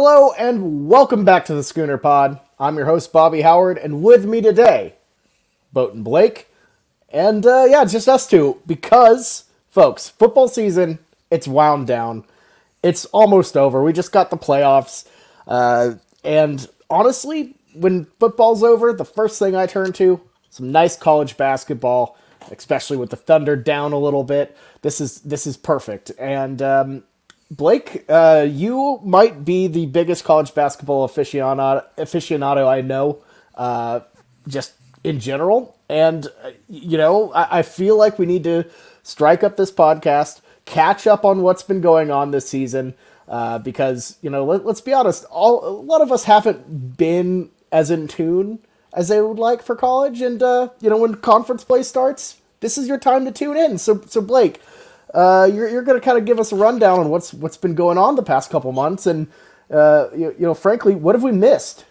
Hello and welcome back to the Schooner Pod. I'm your host, Bobby Howard, and with me today, Boatin Blake. And it's just us two because, folks, football season, it's wound down. It's almost over. We just got the playoffs. And honestly, when football's over, the first thing I turn to, some nice college basketball, especially with the Thunder down a little bit. This is perfect. And Blake, you might be the biggest college basketball aficionado I know, just in general. And, I feel like we need to strike up this podcast, catch up on what's been going on this season, because, let's be honest, a lot of us haven't been as in tune as they would like for college. And, when conference play starts, this is your time to tune in. So Blake, you're going to kind of give us a rundown on what's been going on the past couple months, and frankly, what have we missed?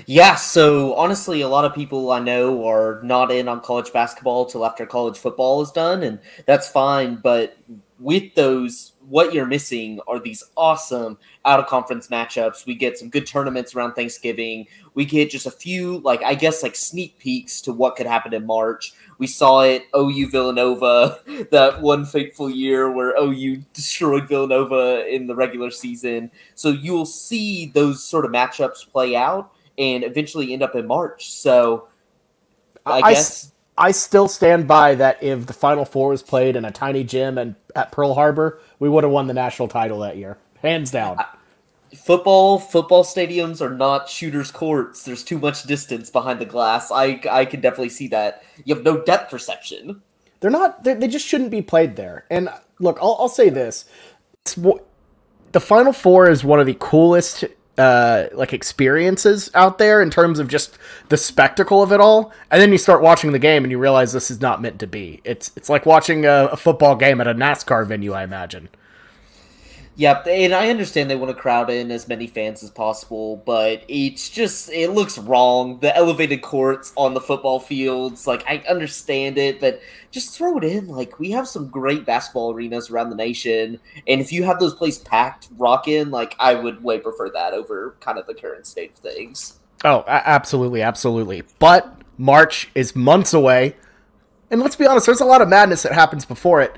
Yeah, so honestly, a lot of people I know are not in on college basketball till after college football is done, and that's fine. But with those, what you're missing are these awesome out-of-conference matchups. We get some good tournaments around Thanksgiving. We get just a few, sneak peeks to what could happen in March. We saw it, OU Villanova, that one fateful year where OU destroyed Villanova in the regular season. So you'll see those sort of matchups play out and eventually end up in March. So I guess I still stand by that if the Final Four was played in a tiny gym and at Pearl Harbor, we would have won the national title that year. Hands down. Football stadiums are not shooters' courts. There's too much distance behind the glass. I can definitely see that. You have no depth perception. They're not. They just shouldn't be played there. And look, I'll say this: the Final Four is one of the coolest experiences out there in terms of just the spectacle of it all. And then you start watching the game and you realize this is not meant to be. It's like watching a football game at a NASCAR venue, I imagine. Yep, and I understand they want to crowd in as many fans as possible, but it looks wrong. The elevated courts on the football fields, I understand it, but just throw it in. We have some great basketball arenas around the nation, and if you have those places packed, rockin', I would way prefer that over kind of the current state of things. Oh, absolutely, absolutely. But March is months away, and let's be honest, there's a lot of madness that happens before it.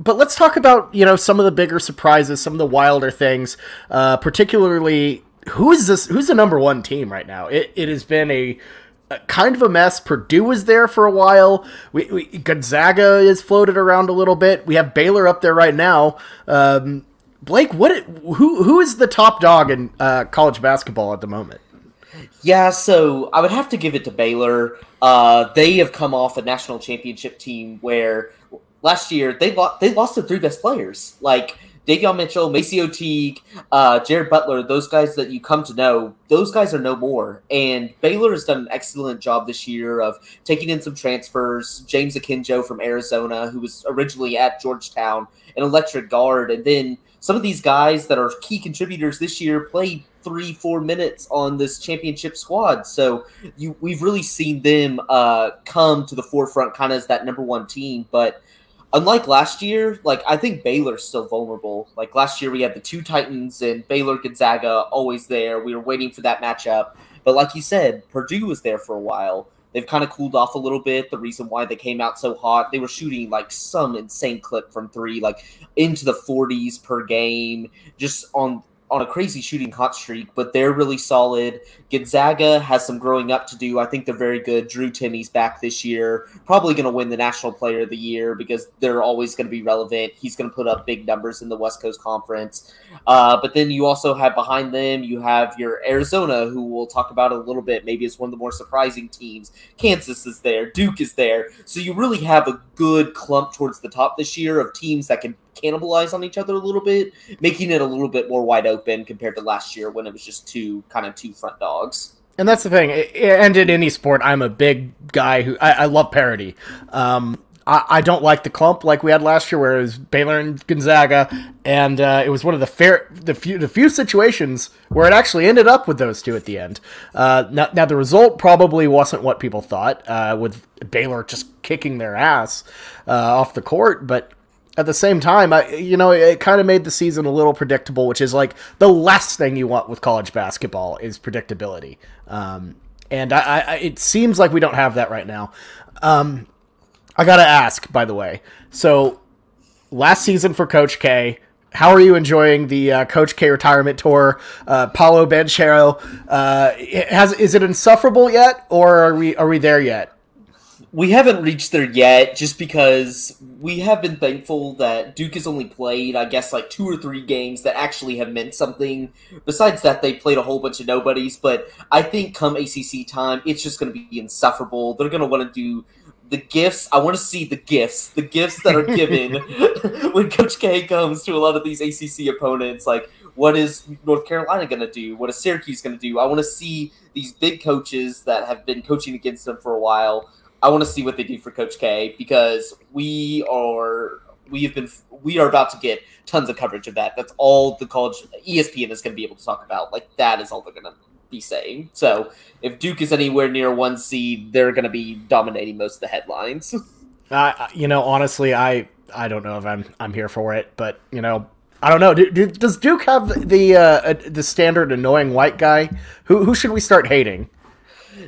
But let's talk about, some of the bigger surprises, some of the wilder things, particularly who's the number one team right now? It has been a kind of a mess. Purdue was there for a while. Gonzaga is floated around a little bit. We have Baylor up there right now. Blake, who is the top dog in college basketball at the moment? Yeah, so I would have to give it to Baylor. They have come off a national championship team where last year, they lost their three best players, Davion Mitchell, Maceo Teague, Jared Butler, those guys that you come to know, those guys are no more. And Baylor has done an excellent job this year of taking in some transfers. James Akinjo from Arizona, who was originally at Georgetown, an electric guard. And then some of these guys that are key contributors this year played 3-4 minutes on this championship squad. So we've really seen them come to the forefront kind of as that number one team. But unlike last year, I think Baylor's still vulnerable. Last year we had the two Titans and Baylor Gonzaga always there. We were waiting for that matchup. But like you said, Purdue was there for a while. They've kind of cooled off a little bit. The reason why they came out so hot, they were shooting some insane clip from three, into the 40s per game, just on a crazy shooting hot streak, but they're really solid. Gonzaga has some growing up to do. I think they're very good. Drew Timmy's back this year. Probably going to win the National Player of the Year because they're always going to be relevant. He's going to put up big numbers in the West Coast Conference. But then you also have behind them, you have your Arizona, who we'll talk about a little bit. Maybe it's one of the more surprising teams. Kansas is there. Duke is there. So you really have a good clump towards the top this year of teams that can cannibalize on each other a little bit, making it a little bit more wide open compared to last year when it was just two front dogs. And that's the thing. And in any sport, I'm a big guy who I love parity. I don't like the clump like we had last year, where it was Baylor and Gonzaga, and it was one of the few situations where it actually ended up with those two at the end. Now the result probably wasn't what people thought, with Baylor just kicking their ass off the court, but at the same time, it kind of made the season a little predictable, which is like the last thing you want with college basketball is predictability. And it seems like we don't have that right now. I got to ask, by the way. So last season for Coach K, how are you enjoying the Coach K retirement tour? Paolo Banchero, is it insufferable yet, or are we there yet? We haven't reached there yet, just because we have been thankful that Duke has only played, I guess, like 2 or 3 games that actually have meant something. Besides that, they played a whole bunch of nobodies, but I think come ACC time, it's just going to be insufferable. They're going to want to do the gifts. I want to see the gifts that are given when Coach K comes to a lot of these ACC opponents. Like, what is North Carolina going to do? What is Syracuse going to do? I want to see these big coaches that have been coaching against them for a while. I want to see what they do for Coach K, because we are about to get tons of coverage of that. That's all the college ESPN is going to be able to talk about. Like, that is all they're going to be saying. So if Duke is anywhere near 1 seed, they're going to be dominating most of the headlines. Honestly, I don't know if I'm here for it, but I don't know. Does Duke have the standard annoying white guy? Who should we start hating?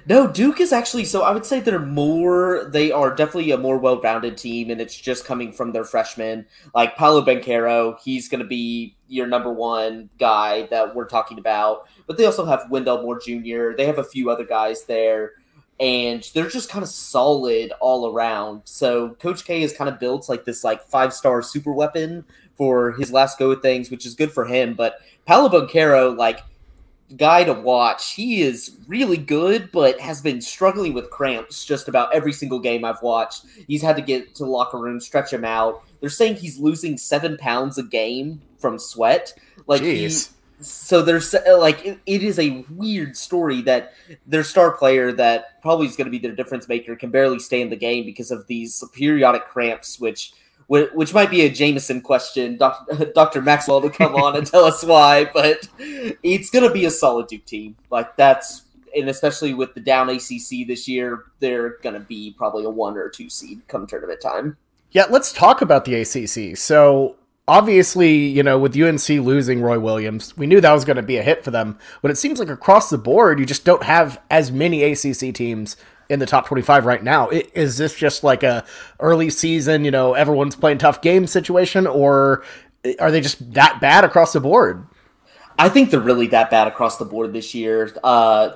No, Duke is actually, so I would say they are definitely a more well-rounded team, and it's just coming from their freshmen. Like Paolo Banchero, he's going to be your number 1 guy that we're talking about. But they also have Wendell Moore Jr. They have a few other guys there, and they're just kind of solid all around. So Coach K has kind of built like this 5-star super weapon for his last go of things, which is good for him. But Paolo Banchero, guy to watch. He is really good, but has been struggling with cramps just about every single game I've watched. He's had to get to the locker room, stretch him out. They're saying he's losing 7 pounds a game from sweat. So there's it is a weird story that their star player that probably is going to be their difference maker can barely stay in the game because of these periodic cramps, which might be a Jameson question, Dr. Maxwell to come on and tell us why, but it's going to be a solid Duke team. And especially with the down ACC this year, they're going to be probably a 1 or 2 seed come tournament time. Yeah, let's talk about the ACC. So obviously, with UNC losing Roy Williams, we knew that was going to be a hit for them, but it seems like across the board, you just don't have as many ACC teams in the top 25 right now. Is this just like a early season, everyone's playing tough games situation, or are they just that bad across the board? I think they're really that bad across the board this year.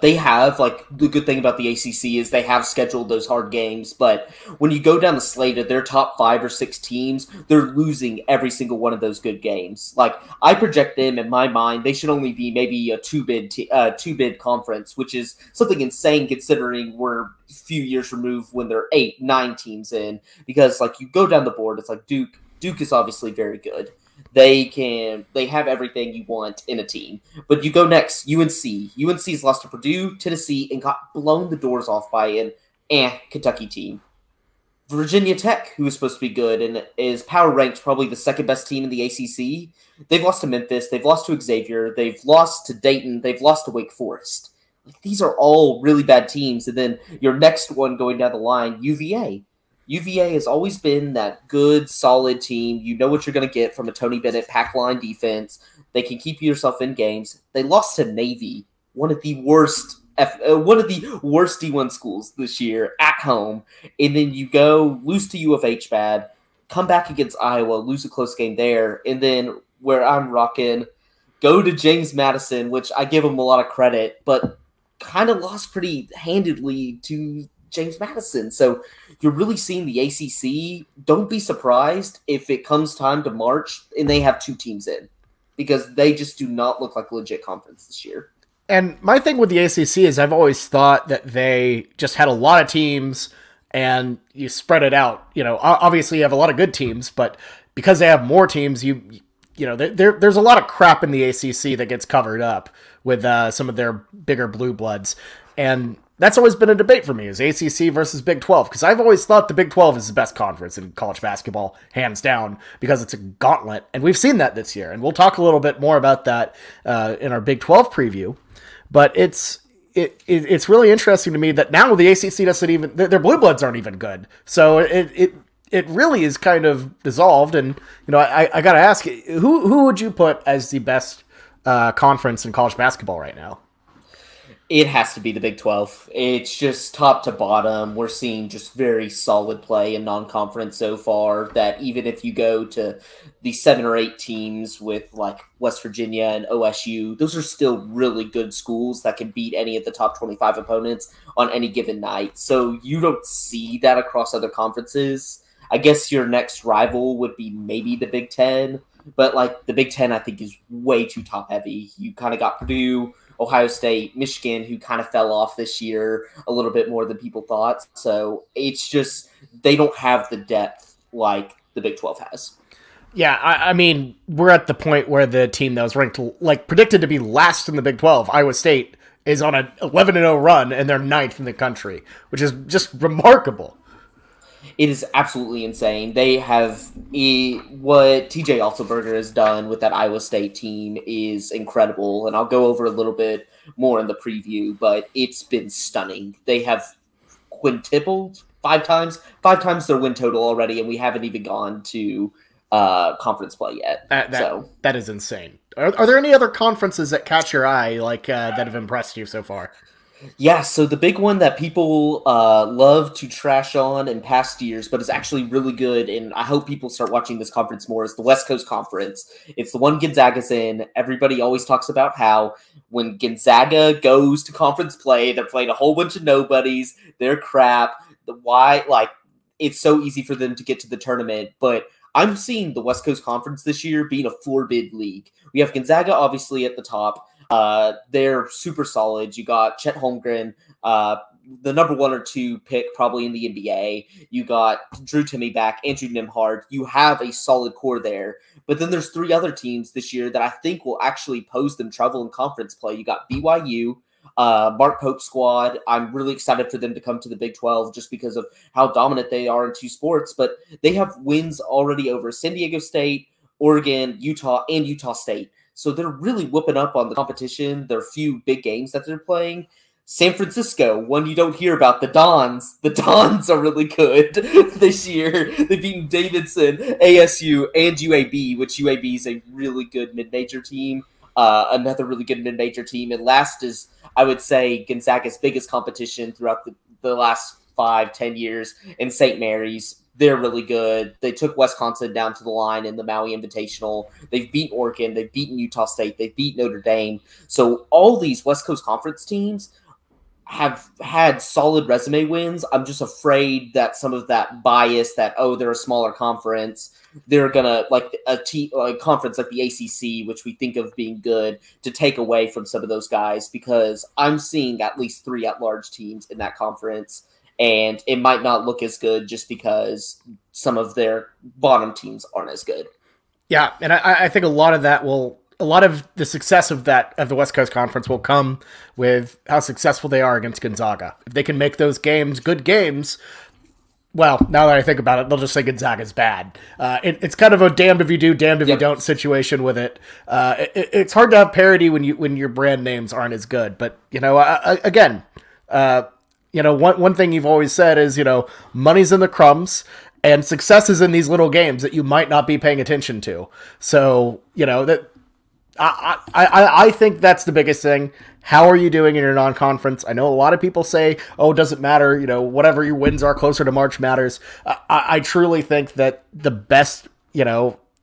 They have, the good thing about the ACC is they have scheduled those hard games, but when you go down the slate of their top 5 or 6 teams, they're losing every single one of those good games. I project them, in my mind, they should only be maybe a 2-bid conference, which is something insane considering we're a few years removed when they're 8, 9 teams in, because, you go down the board, it's Duke is obviously very good. They have everything you want in a team. But you go next, UNC. UNC's lost to Purdue, Tennessee, and got blown the doors off by an Kentucky team. Virginia Tech, who is supposed to be good and is power ranked probably the 2nd best team in the ACC, they've lost to Memphis, they've lost to Xavier, they've lost to Dayton, they've lost to Wake Forest. These are all really bad teams. And then your next one going down the line, UVA. UVA has always been that good, solid team. You know what you're going to get from a Tony Bennett pack line defense. They can keep yourself in games. They lost to Navy, one of the worst D1 schools this year at home. And then you go lose to U of H bad, come back against Iowa, lose a close game there, and then where I'm rocking, go to James Madison, which I give him a lot of credit, but kind of lost pretty handedly to James Madison. So you're really seeing the ACC. Don't be surprised if it comes time to March and they have 2 teams in, because they just do not look like a legit conference this year. And my thing with the ACC is I've always thought that they just had a lot of teams and you spread it out. Obviously you have a lot of good teams, but because they have more teams, there's a lot of crap in the ACC that gets covered up with some of their bigger blue bloods. And that's always been a debate for me, is ACC versus Big 12, because I've always thought the Big 12 is the best conference in college basketball, hands down, because it's a gauntlet, and we've seen that this year, and we'll talk a little bit more about that in our Big 12 preview. But it's really interesting to me that now the ACC doesn't even, their blue bloods aren't even good. So it really is kind of dissolved. And I got to ask, who would you put as the best conference in college basketball right now? It has to be the Big 12. It's just top to bottom. We're seeing just very solid play in non-conference so far that even if you go to the 7 or 8 teams with like West Virginia and OSU, those are still really good schools that can beat any of the top 25 opponents on any given night. So you don't see that across other conferences. I guess your next rival would be maybe the Big 10, but like the Big 10 I think is way too top heavy. You kind of got Purdue, Ohio State, Michigan, who kind of fell off this year a little bit more than people thought. So it's just they don't have the depth like the Big 12 has. Yeah, I mean, we're at the point where the team that was ranked, like, predicted to be last in the Big 12, Iowa State, is on an 11-0 run, and they're 9th in the country, which is just remarkable. It is absolutely insane. They have what TJ Altenberger has done with that Iowa State team is incredible, and I'll go over a little bit more in the preview, but it's been stunning. They have quintupled 5 times their win total already, and we haven't even gone to conference play yet. That is insane. Are there any other conferences that catch your eye, like that have impressed you so far? Yeah, so the big one that people love to trash on in past years, but is actually really good, and I hope people start watching this conference more, is the West Coast Conference. It's the one Gonzaga's in. Everybody always talks about how when Gonzaga goes to conference play, they're playing a whole bunch of nobodies. They're crap. It's so easy for them to get to the tournament, but I'm seeing the West Coast Conference this year being a 4-bid league. We have Gonzaga obviously at the top. They're super solid. You got Chet Holmgren, the number 1 or 2 pick probably in the NBA. You got Drew Timme back, Andrew Nembhard. You have a solid core there. But then there's 3 other teams this year that I think will actually pose them trouble in conference play. You got BYU, Mark Pope's squad. I'm really excited for them to come to the Big 12 just because of how dominant they are in 2 sports. But they have wins already over San Diego State, Oregon, Utah, and Utah State. So they're really whooping up on the competition. There are a few big games that they're playing. San Francisco, one you don't hear about, the Dons. The Dons are really good this year. They've beaten Davidson, ASU, and UAB, which UAB is a really good mid-major team. Another really good mid-major team. And last is, I would say, Gonzaga's biggest competition throughout the last 5-10 years in St. Mary's. They're really good. They took Wisconsin down to the line in the Maui Invitational. They've beat Oregon. They've beaten Utah State. They've beat Notre Dame. So all these West Coast Conference teams have had solid resume wins. I'm just afraid that some of that bias that, they're a smaller conference, they're going to, like a conference like the ACC, which we think of being good, to take away from some of those guys, because I'm seeing at least 3 at-large teams in that conference. And it might not look as good just because some of their bottom teams aren't as good. Yeah, and I think a lot of the success of the West Coast Conference will come with how successful they are against Gonzaga. If they can make those games good games, well, now that I think about it, they'll just say Gonzaga's bad. It's kind of a damned if you do, damned if you don't situation with it. It's hard to have parity when your brand names aren't as good. But again. One thing you've always said is, money's in the crumbs, and success is in these little games that you might not be paying attention to. So, that I think that's the biggest thing. How are you doing in your non-conference? I know a lot of people say, it doesn't matter, whatever your wins are closer to March matters. I truly think that the best,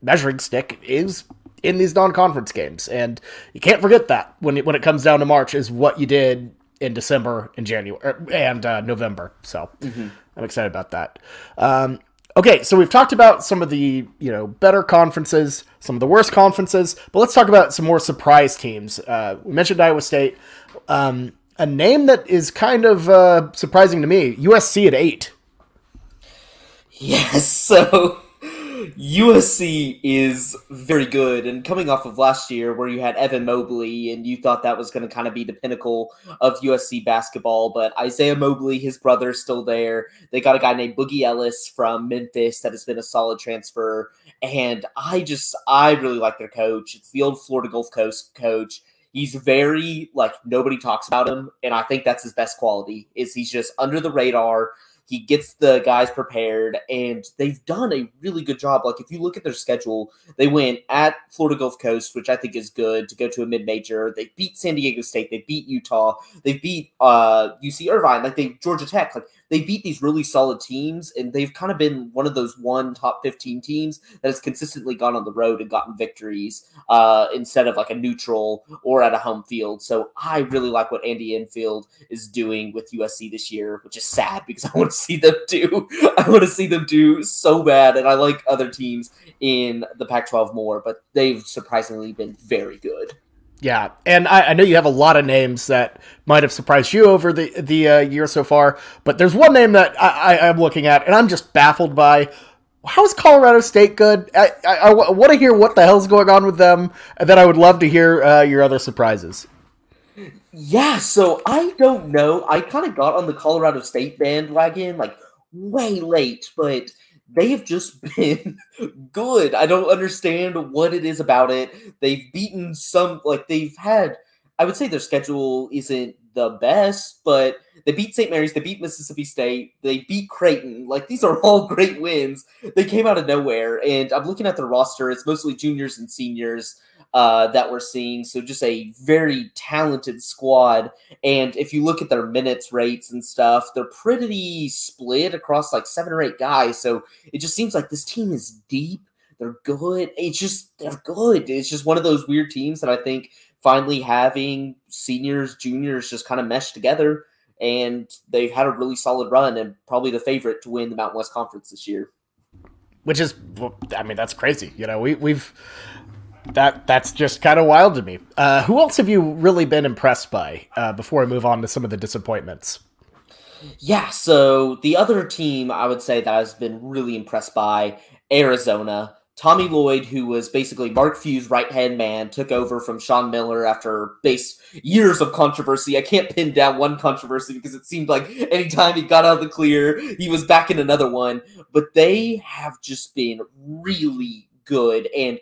measuring stick is in these non-conference games. And you can't forget that when it comes down to March is what you did in December and January and November. So I'm excited about that. Okay, so we've talked about some of the better conferences, some of the worst conferences, but let's talk about some more surprise teams. We mentioned Iowa State. A name that is kind of surprising to me, USC at 8. Yes, so USC is very good, and coming off of last year where you had Evan Mobley and you thought that was going to kind of be the pinnacle of USC basketball, but Isaiah Mobley, his brother, is still there. They got a guy named Boogie Ellis from Memphis that has been a solid transfer, and I really like their coach. It's the old Florida Gulf Coast coach. He's very, nobody talks about him, and I think that's his best quality, is he's just under the radar, He gets the guys prepared, and they've done a really good job. Like, if you look at their schedule, they went at Florida Gulf Coast, which I think is good to go to a mid-major. They beat San Diego State. They beat Utah. They beat UC Irvine. Like, Georgia Tech. Like, they beat these really solid teams, and they've kind of been one of those top 15 teams that has consistently gone on the road and gotten victories instead of like a neutral or at a home field. So I really like what Andy Enfield is doing with USC this year, which is sad because I want to see them do so bad, and I like other teams in the Pac-12 more, but they've surprisingly been very good. Yeah, and I know you have a lot of names that might have surprised you over the year so far, but there's one name that I'm looking at, and I'm just baffled by. How is Colorado State good? I want to hear what the hell's going on with them, and then I would love to hear your other surprises. Yeah, so I don't know. I kind of got on the Colorado State bandwagon like way late, but they have just been good. I don't understand what it is about it. They've beaten I would say their schedule isn't the best, but they beat St. Mary's, they beat Mississippi State, they beat Creighton. Like, these are all great wins. They came out of nowhere, and I'm looking at the roster. It's mostly juniors and seniors that we're seeing. So just a very talented squad. And if you look at their minutes rates and stuff, they're pretty split across like 7 or 8 guys. So it just seems like this team is deep. They're good. They're good. It's just one of those weird teams that I think finally having seniors, juniors just kind of mesh together, and they've had a really solid run and probably the favorite to win the Mountain West Conference this year. Which is, I mean, that's crazy. You know, that's just kind of wild to me. Who else have you really been impressed by before I move on to some of the disappointments? Yeah, so the other team I would say that I've been really impressed by, Arizona. Tommy Lloyd, who was basically Mark Few's right-hand man, took over from Sean Miller after years of controversy. I can't pin down one controversy because it seemed like anytime he got out of the clear, he was back in another one. But they have just been really good, and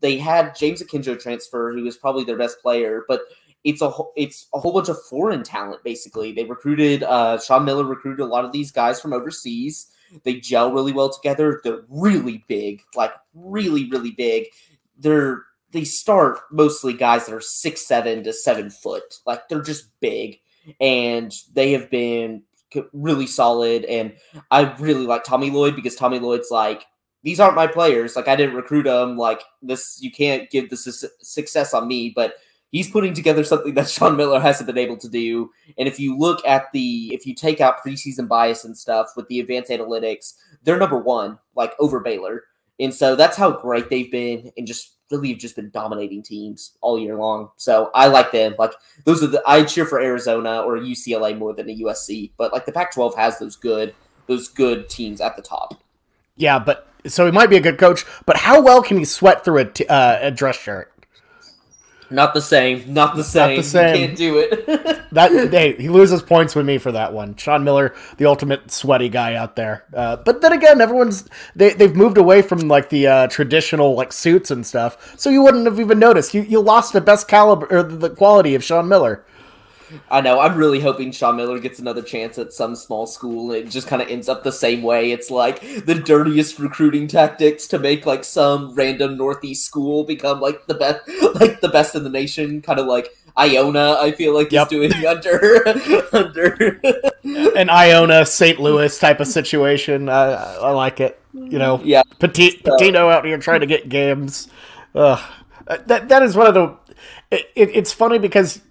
they had James Akinjo transfer, who was probably their best player, but it's a whole bunch of foreign talent, basically. They recruited, Sean Miller recruited a lot of these guys from overseas. They gel really well together. They're really big, like really, really big. They start mostly guys that are 6'7" to 7 foot. Like, they're just big, and they have been really solid. And I really like Tommy Lloyd because Tommy Lloyd's like, these aren't my players. Like, I didn't recruit them. Like, this, you can't give the success on me, but he's putting together something that Sean Miller hasn't been able to do. And if you look at if you take out preseason bias and stuff with the advanced analytics, they're number 1, like over Baylor. And so that's how great they've been, and just really have just been dominating teams all year long. So I like them. Like, I cheer for Arizona or UCLA more than a USC, but like the Pac-12 has those good teams at the top. Yeah, but so he might be a good coach, but how well can he sweat through a dress shirt? Not the same. You can't do it. He loses points with me for that one. Sean Miller, the ultimate sweaty guy out there. But then again, they've moved away from like the traditional like suits and stuff, so you wouldn't have even noticed. You lost the best caliber or the quality of Sean Miller. I know. I'm really hoping Sean Miller gets another chance at some small school. It just kind of ends up the same way. It's like the dirtiest recruiting tactics to make like some random Northeast school become like the best in the nation. Kind of like Iona, I feel like is doing under an Iona St. Louis type of situation. I like it. You know, yeah. Patino out here trying to get games. That is one of the. It's funny because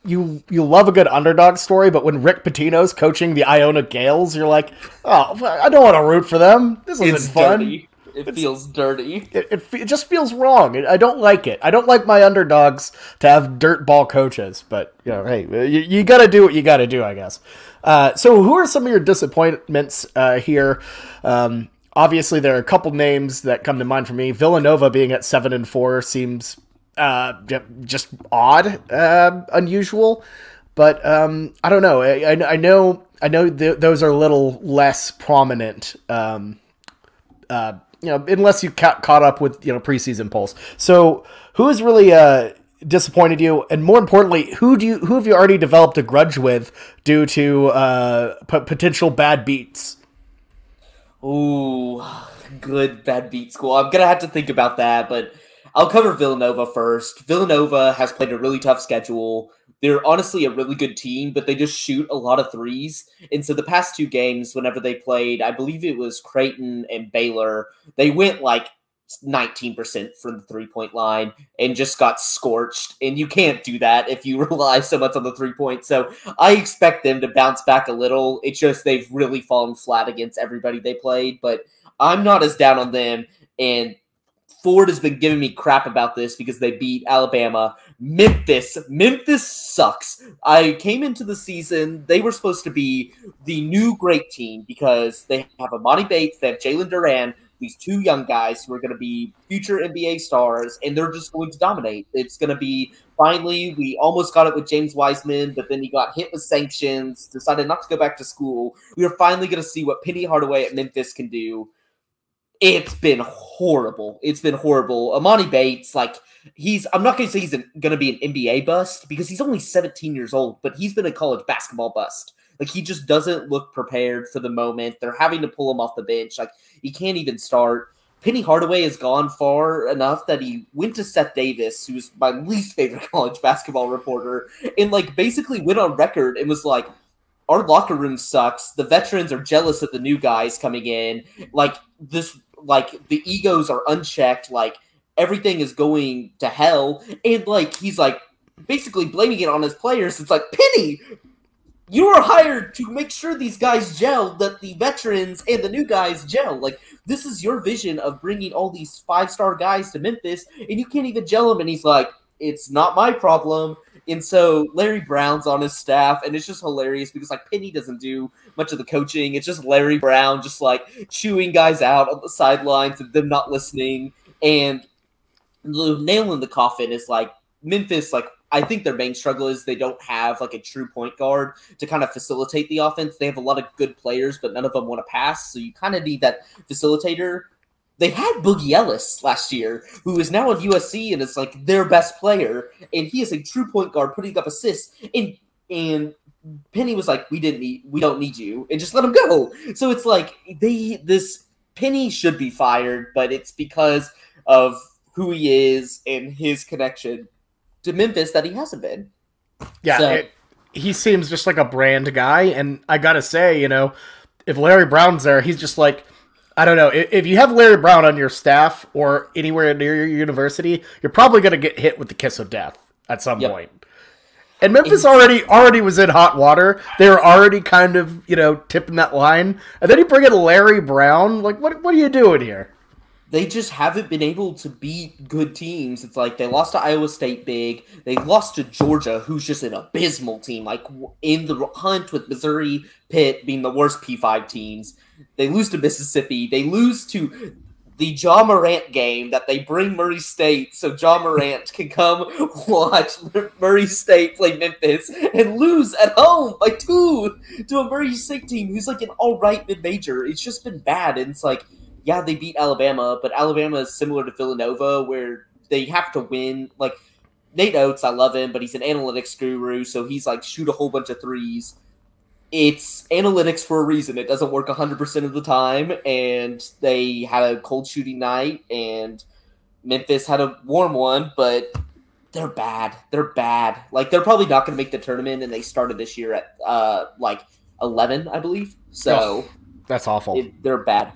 you love a good underdog story, but when Rick Pitino's coaching the Iona Gales, you're like, oh, I don't want to root for them. This isn't fun. Dirty. It feels dirty. It just feels wrong. I don't like it. I don't like my underdogs to have dirt ball coaches. But you know, hey, you got to do what you got to do, I guess. So, who are some of your disappointments here? Obviously, there are a couple names that come to mind for me. Villanova being at 7-4 seems just odd, unusual. But I don't know. I know those are a little less prominent. Unless you caught up with preseason polls. So who is really disappointed you? And more importantly, who have you already developed a grudge with due to potential bad beats? Ooh, good bad beat school. I'm gonna have to think about that, but I'll cover Villanova first. Villanova has played a really tough schedule. They're honestly a really good team, but they just shoot a lot of threes. And so the past two games, whenever they played, I believe it was Creighton and Baylor, they went like 19% from the three-point line and just got scorched. And you can't do that if you rely so much on the three-point. So I expect them to bounce back a little. It's just they've really fallen flat against everybody they played. But I'm not as down on them. And Ford has been giving me crap about this because they beat Alabama. Memphis sucks. I came into the season, they were supposed to be the new great team because they have Amani Bates, they have Jalen Duran, these two young guys who are going to be future NBA stars, and they're just going to dominate. It's going to be, finally, we almost got it with James Wiseman, but then he got hit with sanctions, decided not to go back to school. We are finally going to see what Penny Hardaway at Memphis can do. It's been horrible. It's been horrible. Amani Bates, like, I'm not going to say he's going to be an NBA bust because he's only 17 years old, but he's been a college basketball bust. Like, he just doesn't look prepared for the moment. They're having to pull him off the bench. Like, he can't even start. Penny Hardaway has gone far enough that he went to Seth Davis, who's my least favorite college basketball reporter, and, like, basically went on record and was like, our locker room sucks. The veterans are jealous of the new guys coming in. Like, the egos are unchecked. Like, everything is going to hell. And, like, he's, like, basically blaming it on his players. It's like, Penny, you are hired to make sure these guys gel, that the veterans and the new guys gel. Like, this is your vision of bringing all these five-star guys to Memphis, and you can't even gel them. And he's like, it's not my problem. And so Larry Brown's on his staff, and it's just hilarious because, like, Penny doesn't do much of the coaching. It's just Larry Brown just, like, chewing guys out on the sidelines and them not listening. And the nail in the coffin is, like, Memphis, like, I think their main struggle is they don't have, like, a true point guard to kind of facilitate the offense. They have a lot of good players, but none of them want to pass, so you kind of need that facilitator. They had Boogie Ellis last year, who is now at USC and is, like, their best player, and he is a true point guard putting up assists. And Penny was like, we don't need you, and just let him go. So it's like this Penny should be fired, but it's because of who he is and his connection to Memphis that he hasn't been. Yeah, so, he seems just like a brand guy, and I gotta say, if Larry Brown's there, he's just like, I don't know, if you have Larry Brown on your staff or anywhere near your university, you're probably going to get hit with the kiss of death at some point. And Memphis already was in hot water. They were already kind of, tipping that line. And then you bring in Larry Brown. Like, what are you doing here? They just haven't been able to beat good teams. It's like they lost to Iowa State big. They lost to Georgia, who's just an abysmal team, like in the hunt with Missouri, Pitt being the worst P5 teams. They lose to Mississippi. They lose to the Ja Morant game that they bring Murray State so Ja Morant can come watch Murray State play Memphis and lose at home by 2 to a Murray State team who's like an all-right mid-major. It's just been bad. And it's like, yeah, they beat Alabama, but Alabama is similar to Villanova where they have to win. Like, Nate Oates, I love him, but he's an analytics guru, so he's like, shoot a whole bunch of threes. It's analytics for a reason. It doesn't work 100% of the time, and they had a cold shooting night, and Memphis had a warm one, but they're bad. They're bad. Like, they're probably not going to make the tournament, and they started this year at, 11, I believe. So that's awful. They're bad.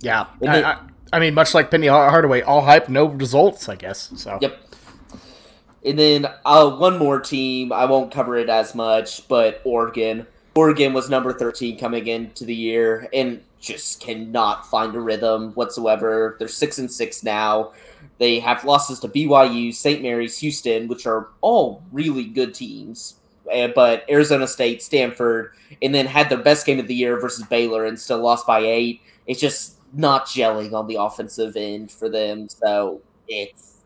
Yeah. I mean, much like Penny Hardaway, all hype, no results, I guess. So. Yep. And then one more team, I won't cover it as much, but Oregon. Oregon was number 13 coming into the year and just cannot find a rhythm whatsoever. They're 6-6 now. They have losses to BYU, St. Mary's, Houston, which are all really good teams. But Arizona State, Stanford, and then had their best game of the year versus Baylor and still lost by 8. It's just not gelling on the offensive end for them. So it's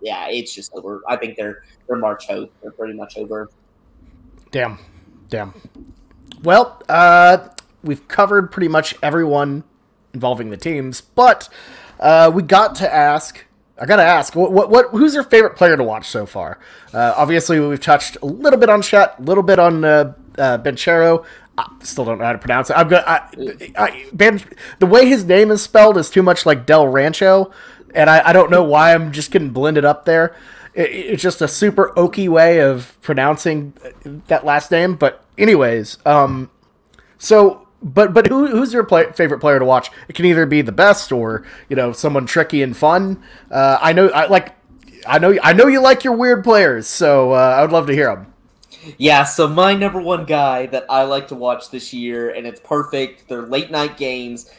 just over. I think they're March hopes. They're pretty much over. Damn. Well, we've covered pretty much everyone involving the teams, but we got to ask I gotta ask, who's your favorite player to watch so far? Obviously, we've touched a little bit on Chet, a little bit on Benchero. I still don't know how to pronounce it. The way his name is spelled is too much like Del Rancho, and I don't know why I'm just getting blended up there. It's just a super oaky way of pronouncing that last name. But anyways, But who's your favorite player to watch? It can either be the best or someone tricky and fun. I know you like your weird players, so I would love to hear them. Yeah, so my number one guy that I like to watch this year, and it's perfect. They're late night games.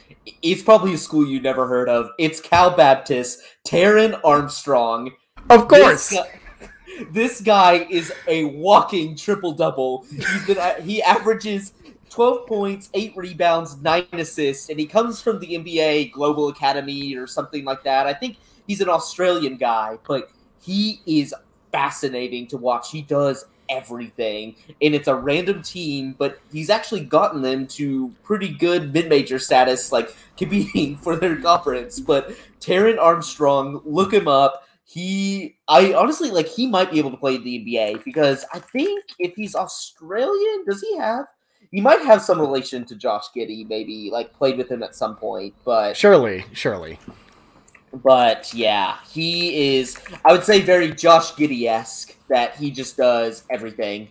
It's probably a school you never heard of. It's Cal Baptist, Taron Armstrong. Of course. This guy is a walking triple-double. He averages 12 points, 8 rebounds, 9 assists, and he comes from the NBA Global Academy or something like that. I think he's an Australian guy, but he is fascinating to watch. He does everything, and it's a random team, but he's actually gotten them to pretty good mid-major status, like competing for their conference. But Taron Armstrong, look him up. I honestly, he might be able to play in the NBA, because I think if he's Australian, he might have some relation to Josh Giddey, maybe, played with him at some point, but... Surely. But, yeah, he is, I would say, very Josh Giddey-esque, that he just does everything.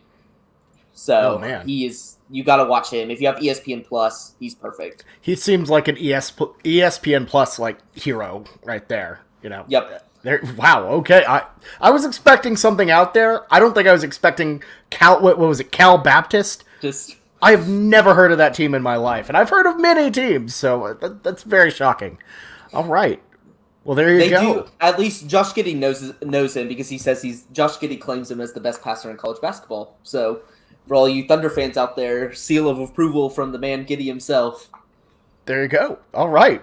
So, he is, you gotta watch him. If you have ESPN Plus, he's perfect. He seems like an ESPN Plus, hero right there, Yep. Wow, okay. I was expecting something out there. I don't think I was expecting Cal Baptist? I have never heard of that team in my life, and I've heard of many teams, so that's very shocking. All right. Well, there you go. At least Josh Giddey knows him, because he says Josh Giddey claims him as the best passer in college basketball. So, for all you Thunder fans out there, seal of approval from the man Giddey himself. There you go. All right.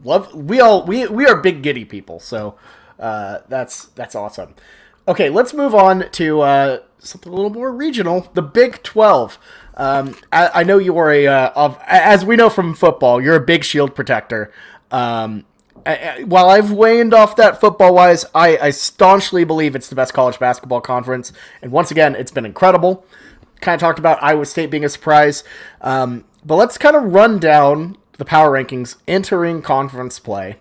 We are big Giddey people, so that's awesome. Okay, let's move on to something a little more regional. The Big 12. I know you are as we know from football, you're a big shield protector. While I've waned off that football-wise, I staunchly believe it's the best college basketball conference. And once again, it's been incredible. Kind of talked about Iowa State being a surprise. But let's kind of run down the power rankings entering conference play.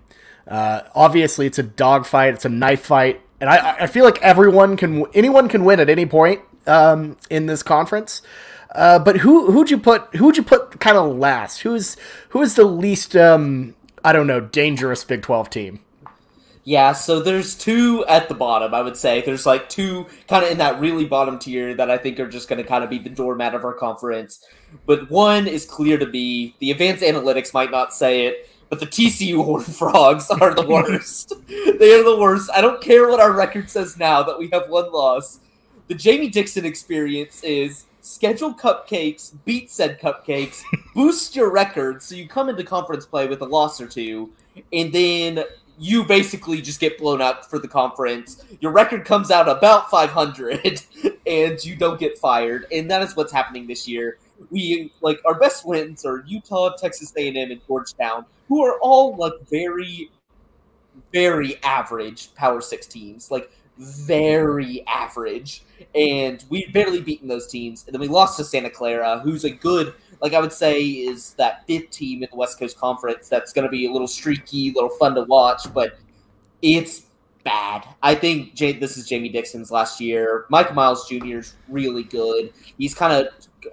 Obviously, it's a dogfight. It's a knife fight. And I feel like anyone can win at any point in this conference. But who'd you put kind of last? Who is the least dangerous Big 12 team? Yeah, so there's two at the bottom, I would say. There's two kind of in that really bottom tier that I think are just going to kind of be the doormat of our conference. But one is clear to be. The advanced analytics might not say it, but the TCU Horned Frogs are the worst. They are the worst. I don't care what our record says now that we have one loss. The Jamie Dixon experience is schedule cupcakes, beat said cupcakes, boost your record so you come into conference play with a loss or two, and then you basically just get blown out for the conference. Your record comes out about 500, and you don't get fired, and that is what's happening this year. We our best wins are Utah, Texas A&M, and Georgetown, who are all very, very average Power 6 teams, very average, and we've barely beaten those teams. And then we lost to Santa Clara, who's a good, I would say, is that 5th team in the West Coast Conference that's going to be a little streaky, a little fun to watch, but it's bad. I think this is Jamie Dixon's last year. Mike Miles Jr. is really good. He's kind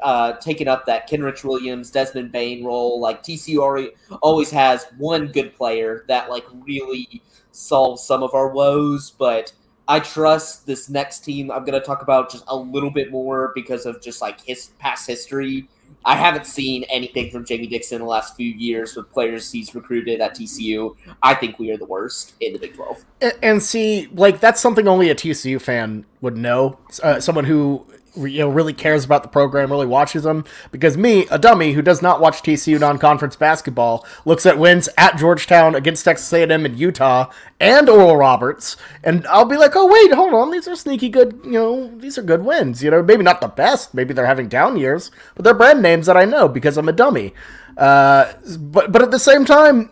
of taken up that Kenrich Williams, Desmond Bain role. TCU always has one good player that really solves some of our woes, but I trust this next team I'm going to talk about just a little bit more because of just his past history. I haven't seen anything from Jamie Dixon in the last few years with players he's recruited at TCU. I think we are the worst in the Big 12. And see, that's something only a TCU fan would know. Someone who really cares about the program, really watches them. Because me, a dummy who does not watch TCU non-conference basketball, looks at wins at Georgetown, against Texas A&M and Utah, and Oral Roberts, and I'll be like, oh wait, hold on, these are sneaky good, these are good wins. Maybe not the best, maybe they're having down years, but they're brand names that I know because I'm a dummy. But at the same time,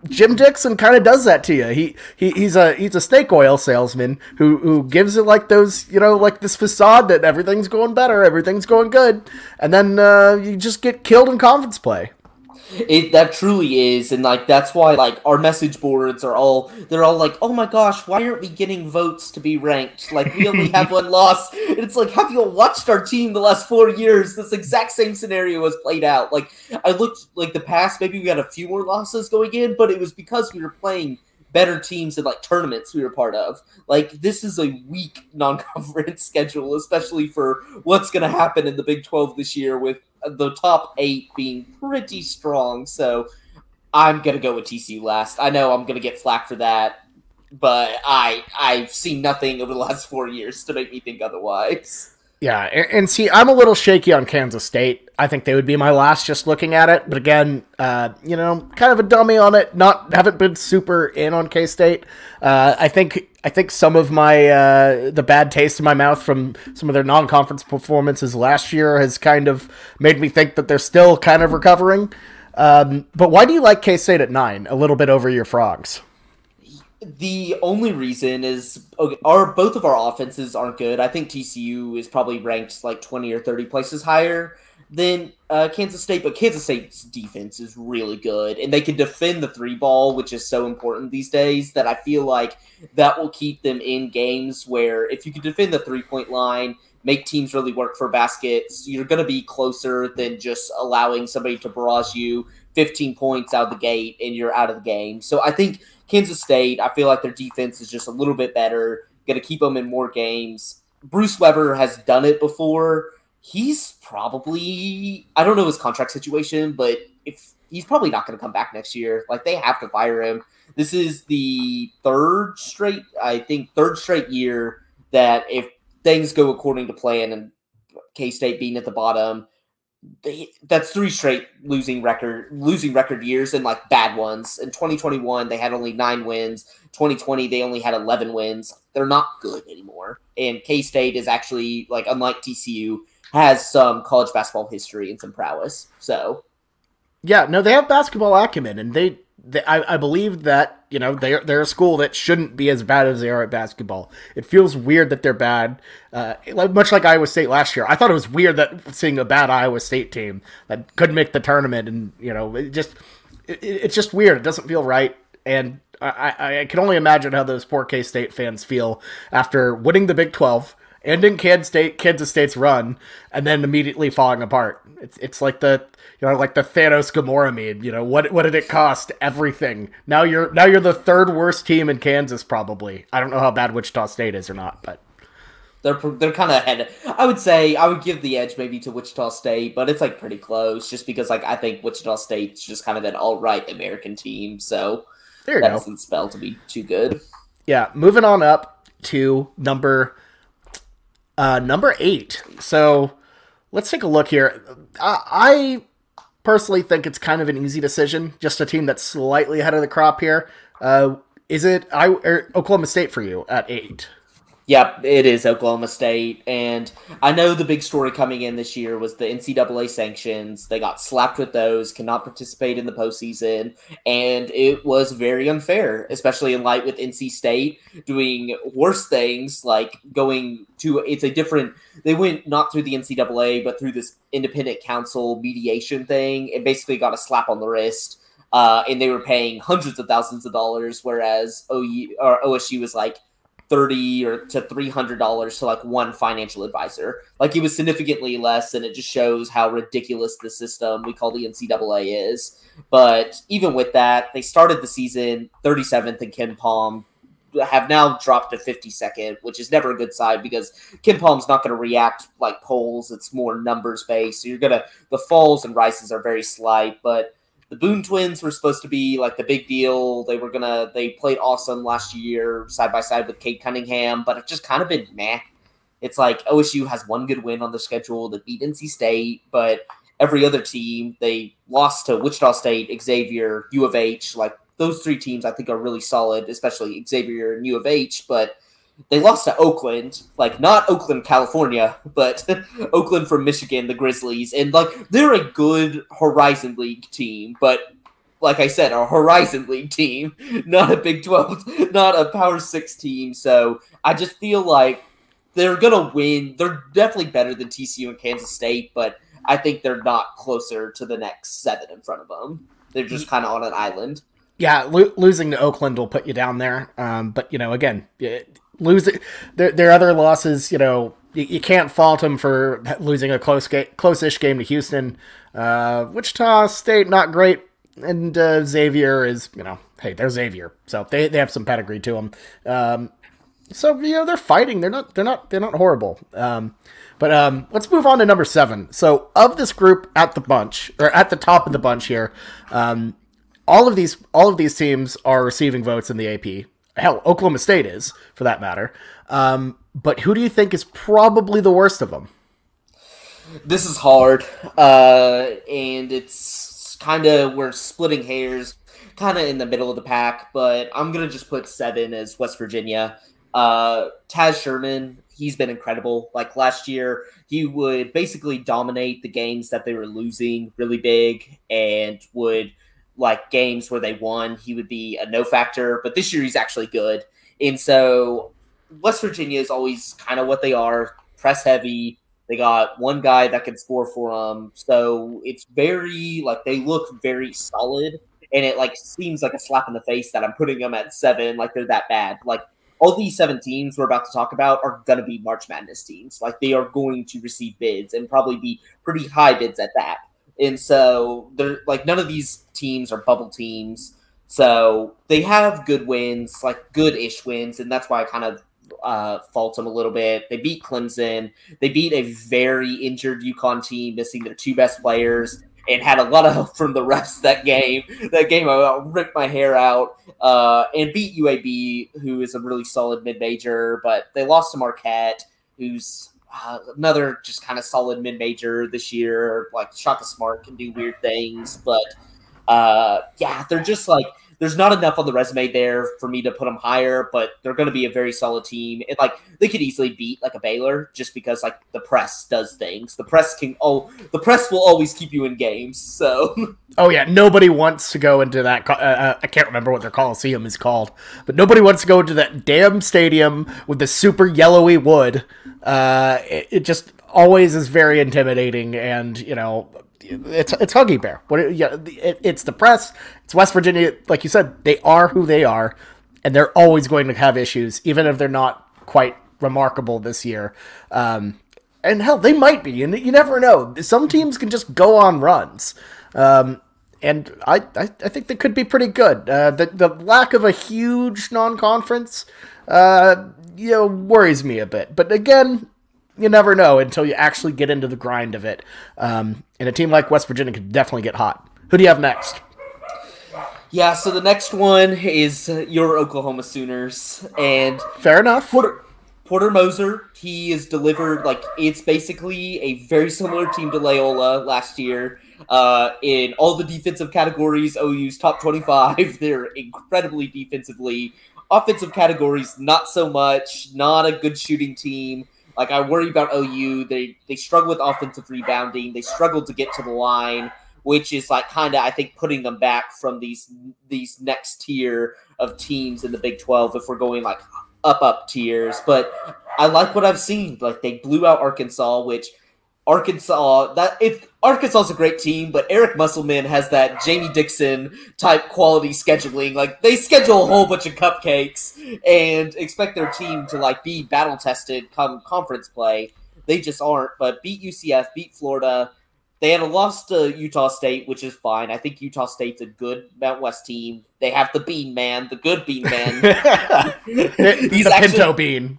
Jim Dixon kind of does that to you. He's a snake oil salesman who gives it like those, like this facade that everything's going better, everything's going good, and then you just get killed in conference play. That truly is, and like that's why like our message boards they're all like, oh my gosh, why aren't we getting votes to be ranked? Like we only have one loss. And it's like, have you watched our team the last 4 years? This exact same scenario was played out. Like I looked like the past, maybe we had a few more losses going in, but it was because we were playing better teams in like tournaments we were part of. Like this is a weak non-conference schedule, especially for what's going to happen in the Big 12 this year with the top 8 being pretty strong. So I'm going to go with TCU last. I know I'm going to get flack for that, but I've seen nothing over the last 4 years to make me think otherwise. Yeah, and see, I'm a little shaky on Kansas State. I think they would be my last just looking at it. But again, kind of a dummy on it. Haven't been super in on K-State. I think some of my the bad taste in my mouth from some of their non-conference performances last year has kind of made me think that they're still kind of recovering. But why do you like K-State at 9, a little bit over your Frogs? The only reason is both of our offenses aren't good. I think TCU is probably ranked like 20 or 30 places higher than Kansas State, but Kansas State's defense is really good, and they can defend the 3-ball, which is so important these days that I feel like that will keep them in games where if you can defend the 3-point line, make teams really work for baskets, you're going to be closer than just allowing somebody to barrage you 15 points out of the gate and you're out of the game. So I think Kansas State, I feel like their defense is just a little bit better, going to keep them in more games. Bruce Weber has done it before. He's probably, I don't know his contract situation, but if he's probably not going to come back next year. Like they have to fire him. This is the third straight year that if things go according to plan and K-State being at the bottom, that's 3 straight losing record years and like bad ones. In 2021, they had only 9 wins. 2020, they only had 11 wins. They're not good anymore. And K-State is actually, like, unlike TCU, has some college basketball history and some prowess. So, yeah, no, they have basketball acumen, and I believe that they're a school that shouldn't be as bad as they are at basketball. It feels weird that they're bad, much like Iowa State last year. I thought it was weird that seeing a bad Iowa State team that couldn't make the tournament, and it's just weird. It doesn't feel right, and I can only imagine how those poor K-State fans feel after winning the Big 12. Ending Kansas State's run, and then immediately falling apart. It's like the Thanos Gamora meme. What did it cost? Everything. Now you're the third worst team in Kansas, probably. I don't know how bad Wichita State is or not, but they're kind of ahead. I would say I would give the edge maybe to Wichita State, but it's like pretty close, just because like I think Wichita State's just kind of an all right American team, so that doesn't spell to be too good. Yeah, moving on up to number 8. So let's take a look here. I personally think it's kind of an easy decision. Just a team that's slightly ahead of the crop here. Is it Oklahoma State for you at 8? Yep, it is Oklahoma State, and I know the big story coming in this year was the NCAA sanctions. They got slapped with those, cannot participate in the postseason, and it was very unfair, especially in light with NC State doing worse things, like going to, they went not through the NCAA, but through this independent council mediation thing, and basically got a slap on the wrist, and they were paying hundreds of thousands of dollars, whereas OSU was like $30 or to $300 to like one financial advisor. Like it was significantly less, and it just shows how ridiculous the system we call the NCAA is. But even with that, they started the season 37th in Ken Palm, have now dropped to 52nd, which is never a good sign because Ken Palm's not going to react like polls. It's more numbers based. So the falls and rises are very slight, but the Boone twins were supposed to be like the big deal. They played awesome last year side by side with Cade Cunningham, but it's just kind of been meh. It's like OSU has one good win on the schedule that beat NC State, but every other team, they lost to Wichita State, Xavier, U of H. Like those 3 teams I think are really solid, especially Xavier and U of H, but they lost to Oakland, like not Oakland, California, but Oakland from Michigan, the Grizzlies. And like they're a good Horizon League team, but like I said, a Horizon League team, not a Big 12, not a Power 6 team. So I just feel like they're going to win. They're definitely better than TCU and Kansas State, but I think they're not closer to the next 7 in front of them. They're just kind of on an island. Yeah, losing to Oakland will put you down there. But, again, losing their other losses, you can't fault them for losing a close-ish game to Houston. Wichita State, not great. And Xavier is, hey, they're Xavier. So they have some pedigree to them. So, they're fighting. They're not horrible. But let's move on to number 7. So of this group at the top of the bunch here, all of these teams are receiving votes in the AP. Hell, Oklahoma State is, for that matter. But who do you think is probably the worst of them? This is hard. And it's kind of, we're splitting hairs, kind of in the middle of the pack, but I'm going to just put 7 as West Virginia. Taz Sherman, he's been incredible. Like last year, he would basically dominate the games that they were losing really big, and would, like, games where they won, he would be a no factor. But this year he's actually good. And so West Virginia is always kind of what they are, press heavy. They got one guy that can score for them. So it's very, like, they look very solid. And it, like, seems like a slap in the face that I'm putting them at 7, like they're that bad. Like, all these 7 teams we're about to talk about are going to be March Madness teams. Like, they are going to receive bids, and probably be pretty high bids at that. And so they're like, none of these teams are bubble teams. So they have good wins, like good-ish wins. And that's why I kind of fault them a little bit. They beat Clemson. They beat a very injured UConn team, missing their 2 best players, and had a lot of help from the refs that game. That game, I ripped my hair out. And beat UAB, who is a really solid mid-major. But they lost to Marquette, who's another just kind of solid mid-major this year. Like, Shaka Smart can do weird things. But, they're just like, there's not enough on the resume there for me to put them higher, but they're going to be a very solid team. And, like, they could easily beat, like, a Baylor, just because, like, the press does things. The press will always keep you in games, so. Oh, yeah, nobody wants to go into that, I can't remember what their Coliseum is called, but nobody wants to go into that damn stadium with the super yellowy wood. It just always is very intimidating, and, it's Huggy Bear. It's the press. It's West Virginia. Like you said, they are who they are, and they're always going to have issues, even if they're not quite remarkable this year. And hell, they might be, and you never know. Some teams can just go on runs, and I think they could be pretty good. The lack of a huge non-conference, worries me a bit. But again, you never know until you actually get into the grind of it. And a team like West Virginia could definitely get hot. Who do you have next? Yeah, so the next one is your Oklahoma Sooners. And fair enough. Porter Moser, he is delivered, like, it's basically a very similar team to Loyola last year. In all the defensive categories, OU's top 25. They're incredibly defensively. Offensive categories, not so much. Not a good shooting team. Like, I worry about OU. They struggle with offensive rebounding. They struggle to get to the line, which is, like, kind of, I think, putting them back from these next tier of teams in the Big 12 if we're going, like, up tiers. But I like what I've seen. Like, they blew out Arkansas, which Arkansas is a great team, but Eric Musselman has that Jamie Dixon type quality scheduling. Like, they schedule a whole bunch of cupcakes and expect their team to, like, be battle tested come conference play. They just aren't. But beat UCF, beat Florida. They had a loss to Utah State, which is fine. I think Utah State's a good Mount West team. They have the Bean Man, the good Bean Man. He's the Pinto Bean.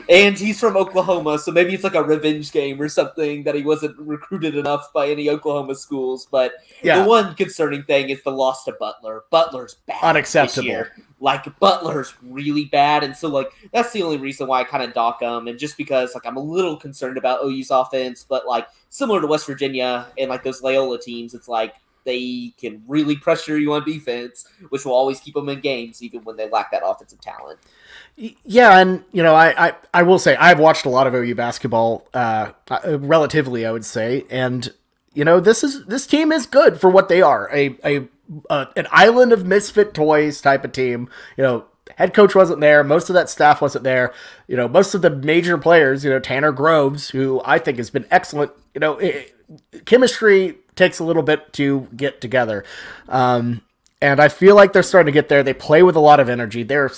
And he's from Oklahoma, so maybe it's like a revenge game or something that he wasn't recruited enough by any Oklahoma schools. But The one concerning thing is the loss to Butler. Butler's bad. Unacceptable. This year. Like, Butler's really bad. And so, like, that's the only reason why I kind of dock them. And just because, like, I'm a little concerned about OU's offense. But, like, similar to West Virginia and, like, those Loyola teams, it's like, they can really pressure you on defense, which will always keep them in games, even when they lack that offensive talent. Yeah, and I will say I've watched a lot of OU basketball, relatively, I would say, and this team is good for what they are, an island of misfit toys type of team. Head coach wasn't there, most of that staff wasn't there. Most of the major players, Tanner Groves, who I think has been excellent. Chemistry takes a little bit to get together. And I feel like they're starting to get there. They play with a lot of energy. They're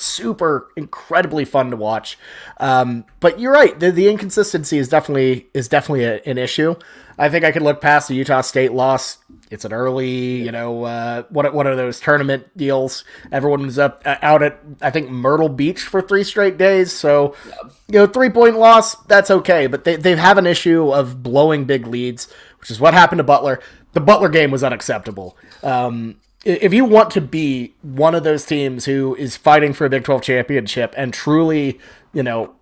incredibly fun to watch. But you're right. The inconsistency is definitely an issue. I think I could look past the Utah State loss. It's an early, one of those tournament deals. Everyone was out at, I think, Myrtle Beach for 3 straight days. So, 3-point loss, that's okay. But they have an issue of blowing big leads, which is what happened to Butler. The Butler game was unacceptable. If you want to be one of those teams who is fighting for a Big 12 championship and truly,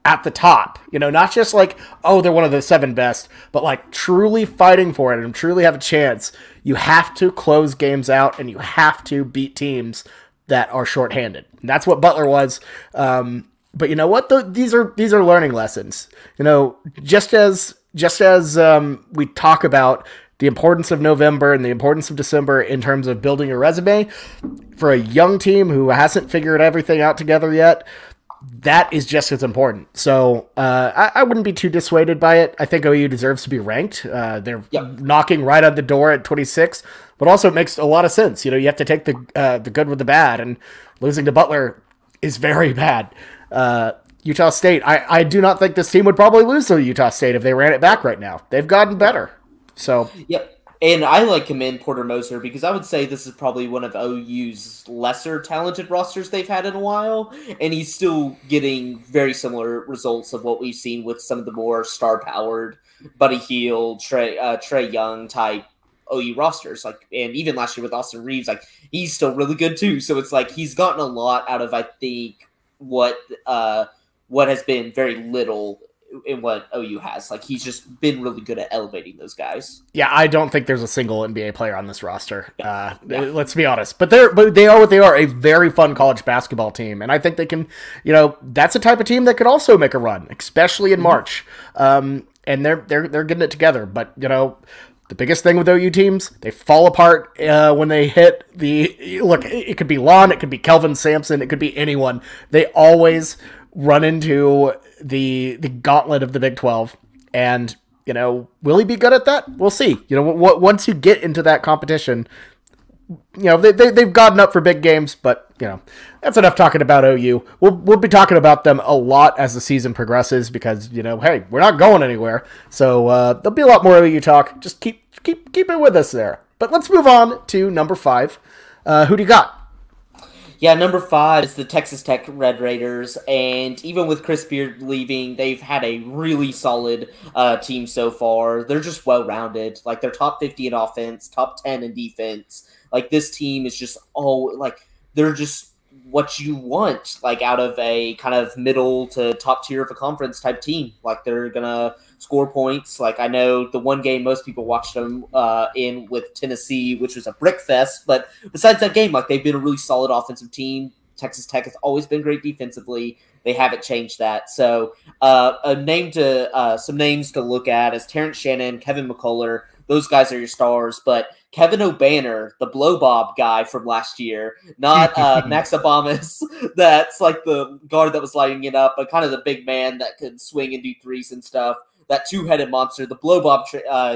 at the top, not just like, oh, they're one of the 7 best, but like truly fighting for it and truly have a chance, you have to close games out and you have to beat teams that are shorthanded. And that's what Butler was. But you know what? These are learning lessons. Just as we talk about the importance of November and the importance of December in terms of building a resume for a young team who hasn't figured everything out together yet, that is just as important. So I wouldn't be too dissuaded by it. I think OU deserves to be ranked. They're knocking right on the door at 26, but also it makes a lot of sense. You have to take the good with the bad, and losing to Butler is very bad. Utah State, I do not think this team would probably lose to Utah State if they ran it back right now. They've gotten better. So and I commend Porter Moser because I would say this is probably one of OU's lesser talented rosters they've had in a while, and he's still getting very similar results of what we've seen with some of the more star-powered Buddy Hield, Trey Young type OU rosters. And even last year with Austin Reeves, he's still really good too. So it's he's gotten a lot out of, I think, what has been very little in what OU has. He's just been really good at elevating those guys. Yeah, I don't think there's a single NBA player on this roster. Let's be honest. But they are what they are, a very fun college basketball team. And I think they can, that's a type of team that could also make a run, especially in March. And they're getting it together. But, the biggest thing with OU teams, they fall apart when they hit it could be Lon, it could be Kelvin Sampson, it could be anyone. They always run into the gauntlet of the Big 12, and will he be good at that? We'll see. Once you get into that competition, they've gotten up for big games, but that's enough talking about OU. We'll be talking about them a lot as the season progresses because hey, we're not going anywhere, so there'll be a lot more OU talk. Just keep it with us there. But let's move on to number 5. Who do you got? Yeah, number 5 is the Texas Tech Red Raiders, and even with Chris Beard leaving, they've had a really solid team so far. They're just well-rounded. They're top 50 in offense, top 10 in defense. This team is just they're just what you want, out of a kind of middle to top tier of a conference type team. They're gonna score points. I know the one game most people watched them in with Tennessee, which was a brick fest. But besides that game, they've been a really solid offensive team. Texas Tech has always been great defensively. They haven't changed that. So some names to look at is Terrence Shannon, Kevin McCullough. Those guys are your stars, but Kevin O'Banner, the blow bob guy from last year, not Max Abamas, that's the guard that was lighting it up, but kind of the big man that could swing and do threes and stuff. That 2-headed monster, the blow bob,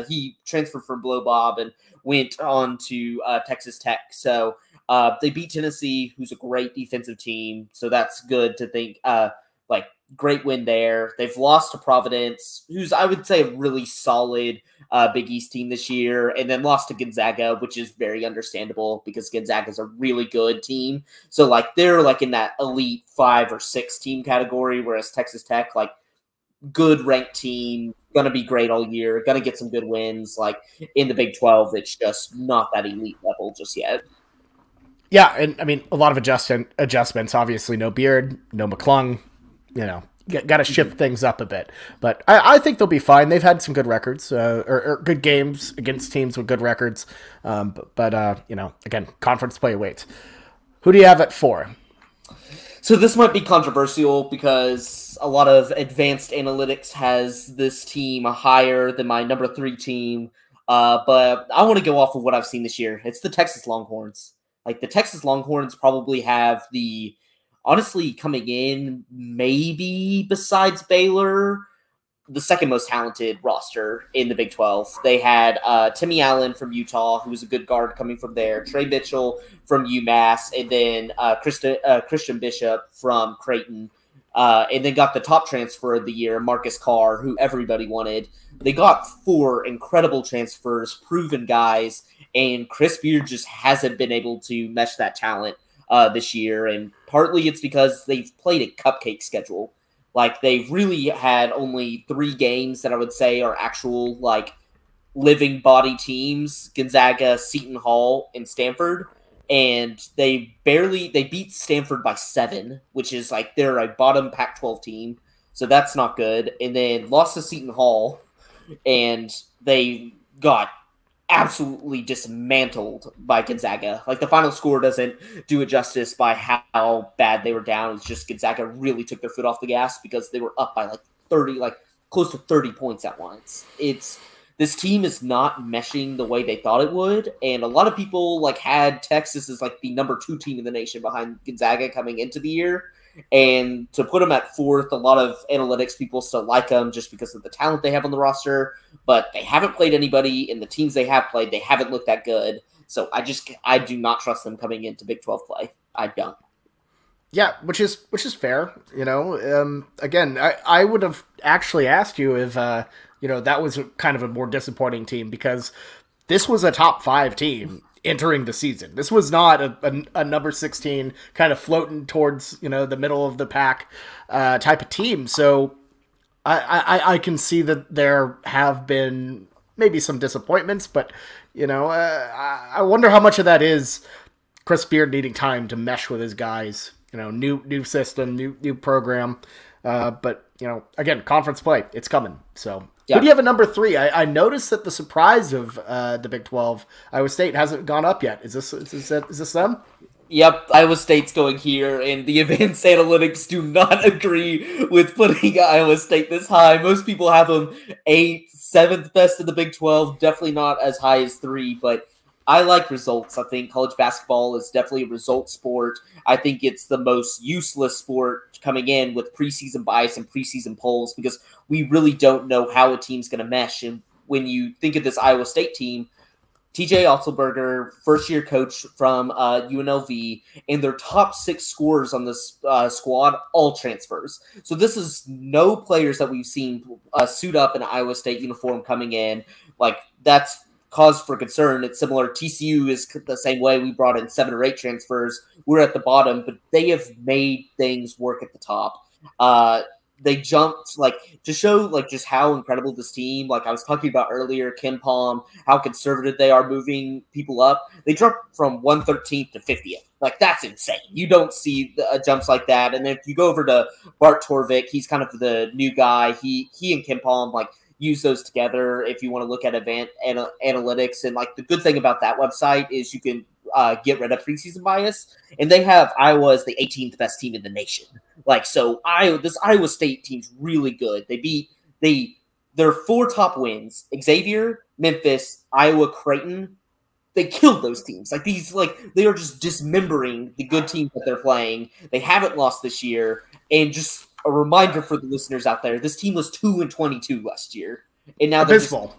he transferred from blow bob and went on to Texas Tech. So they beat Tennessee, who's a great defensive team. So that's good to think. Great win there. They've lost to Providence, who's, I would say, a really solid Big East team this year, and then lost to Gonzaga, which is very understandable because Gonzaga's a really good team. So, they're, in that elite 5 or 6 team category, whereas Texas Tech, good ranked team, going to be great all year, going to get some good wins. In the Big 12, it's just not that elite level just yet. Yeah, and, a lot of adjustments. Obviously, no Beard, no McClung. got to shift things up a bit. But I think they'll be fine. They've had some good records or good games against teams with good records. But again, conference play awaits. Who do you have at 4? So this might be controversial because a lot of advanced analytics has this team higher than my number 3 team. But I want to go off of what I've seen this year. It's the Texas Longhorns. Like, the Texas Longhorns probably have honestly, coming in, maybe besides Baylor, the second most talented roster in the Big 12. They had Timmy Allen from Utah, who was a good guard coming from there, Trey Mitchell from UMass, and then Christian Bishop from Creighton. And then got the top transfer of the year, Marcus Carr, who everybody wanted. They got 4 incredible transfers, proven guys, and Chris Beard just hasn't been able to mesh that talent this year. And partly it's because they've played a cupcake schedule. Like, they've really had only 3 games that I would say are actual, like, living body teams: Gonzaga, Seton Hall, and Stanford. And they beat Stanford by 7, which is like they're a bottom Pac-12 team. So that's not good. And then lost to Seton Hall, and they got absolutely dismantled by Gonzaga. Like, the final score doesn't do it justice by how bad they were down. It's just Gonzaga really took their foot off the gas because they were up by like 30, like close to 30 points at once. This team is not meshing the way they thought it would, and a lot of people like had Texas as like the number 2 team in the nation behind Gonzaga coming into the year. And to put them at 4th, a lot of analytics people still like them just because of the talent they have on the roster, but they haven't played anybody, and the teams they have played, they haven't looked that good. So I do not trust them coming into Big 12 play. I don't. Yeah, which is fair. Again, I would have actually asked you if that was kind of a more disappointing team, because this was a top 5 team entering the season. This was not a number 16 kind of floating towards the middle of the pack type of team. So I can see that there have been maybe some disappointments, but I wonder how much of that is Chris Beard needing time to mesh with his guys. New system, new program, but again, conference play, it's coming. So. Yeah. Who do you have at number 3? I noticed that the surprise of the Big 12, Iowa State, hasn't gone up yet. Is this them? Yep, Iowa State's going here, and the advanced analytics do not agree with putting Iowa State this high. Most people have them 8th, 7th best in the Big 12, definitely not as high as 3, but I like results. I think college basketball is definitely a result sport. I think it's the most useless sport coming in with preseason bias and preseason polls, because we really don't know how a team's going to mesh. And when you think of this Iowa State team, TJ Otzelberger, first-year coach from UNLV, and their top 6 scorers on this squad, all transfers. So this is no players that we've seen suit up in an Iowa State uniform coming in. Like, that's cause for concern. It's similar. TCU is the same way. We brought in 7 or 8 transfers. We're at the bottom, but they have made things work at the top. They jumped, to show, just how incredible this team, like I was talking about earlier, Ken Palm, how conservative they are moving people up. They jumped from 113th to 50th. Like, that's insane. You don't see jumps like that. And then if you go over to Bart Torvik, he's kind of the new guy. He and Ken Palm, use those together if you want to look at advanced analytics. And the good thing about that website is you can get rid of preseason bias, and they have Iowa as the 18th best team in the nation. This Iowa State team's really good. Their 4 top wins: Xavier, Memphis, Iowa, Creighton. They killed those teams. They are just dismembering the good teams that they're playing. They haven't lost this year, and just a reminder for the listeners out there: this team was 2-22 last year, and now they're abysmal.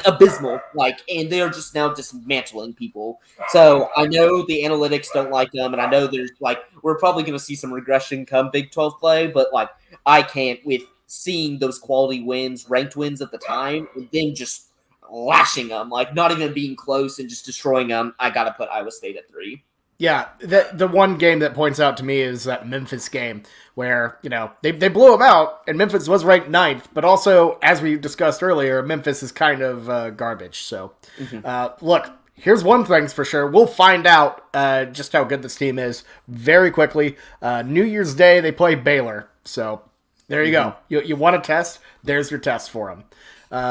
Abysmal. And they are just now dismantling people. So I know the analytics don't like them, and I know there's we're probably going to see some regression come Big 12 play, but I can't, with seeing those quality wins, ranked wins at the time, and then just lashing them, not even being close and just destroying them. I got to put Iowa State at 3. Yeah, the one game that points out to me is that Memphis game where, they blew them out, and Memphis was ranked 9th, but also, as we discussed earlier, Memphis is kind of garbage. So, look, here's one thing's for sure. We'll find out just how good this team is very quickly. New Year's Day, they play Baylor. So, There you go. You want a test? There's your test for them.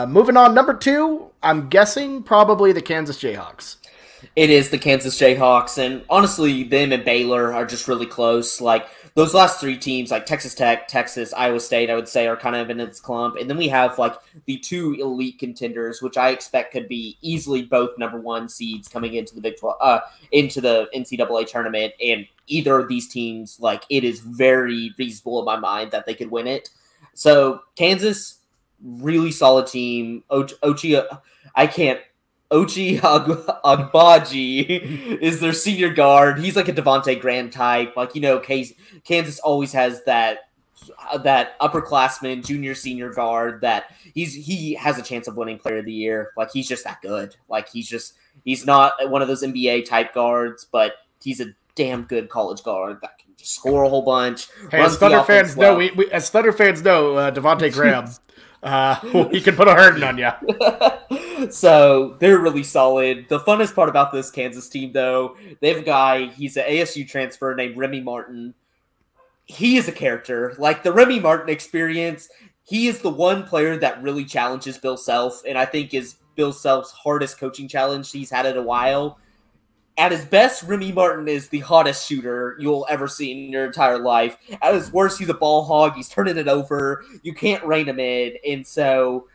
Moving on, number 2, I'm guessing probably the Kansas Jayhawks. It is the Kansas Jayhawks, and honestly, them and Baylor are just really close. Like, those last 3 teams, like Texas Tech, Texas, Iowa State, I would say are kind of in its clump. And then we have, like, the 2 elite contenders, which I expect could be easily both number 1 seeds coming into the Big 12, into the NCAA tournament. And either of these teams, like, it is very reasonable in my mind that they could win it. So, Kansas, really solid team. Ochi Agbaji is their senior guard. He's like a Devontae Graham type. Like, Kansas always has that upperclassman, junior, senior guard that he has a chance of winning Player of the Year. Like, he's just that good. Like, he's not one of those NBA type guards, but he's a damn good college guard that can just score a whole bunch. Hey, as Thunder fans know, Devontae Graham. He can put a hurting on you. So they're really solid. The funnest part about this Kansas team, though, they have a guy, he's an ASU transfer named Remy Martin. He is a character. Like, the Remy Martin experience, he is the one player that really challenges Bill Self, and I think is Bill Self's hardest coaching challenge he's had in a while. At his best, Remy Martin is the hottest shooter you'll ever see in your entire life. At his worst, he's a ball hog. He's turning it over. You can't rein him in. And so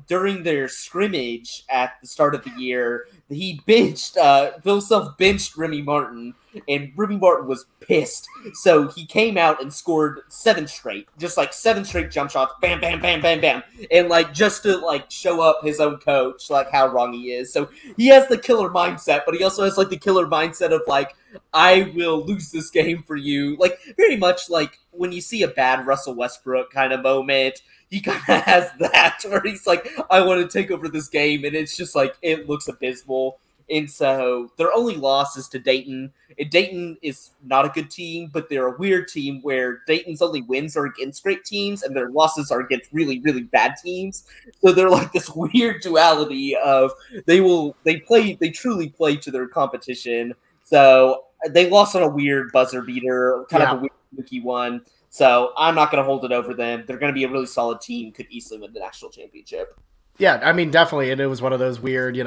during their scrimmage at the start of the year, he Bill Self benched Remy Martin, and Remy Martin was pissed. So he came out and scored 7 straight, just like 7 straight jump shots, bam, bam, bam, bam, bam, and like just to like show up his own coach, like how wrong he is. So he has the killer mindset, but he also has like the killer mindset of like, I will lose this game for you. Like, very much like when you see a bad Russell Westbrook kind of moment, he kind of has that where he's like, I want to take over this game, and it's just like, it looks abysmal. And so their only loss is to Dayton. And Dayton is not a good team, but they're a weird team where Dayton's only wins are against great teams and their losses are against really, really bad teams. So they're like this weird duality of they truly play to their competition. So they lost on a weird buzzer beater, kind of a weird fluky one. So I'm not going to hold it over them. They're going to be a really solid team, could easily win the national championship. Yeah, I mean, definitely, and it was one of those weird,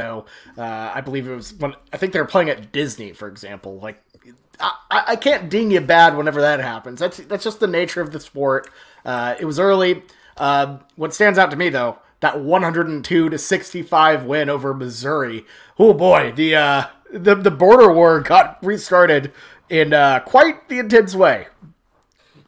I believe it was when I think they were playing at Disney, for example. Like, I can't ding you bad whenever that happens. That's just the nature of the sport. It was early. What stands out to me though, that 102-65 win over Missouri. Oh boy, the border war got restarted in quite the intense way.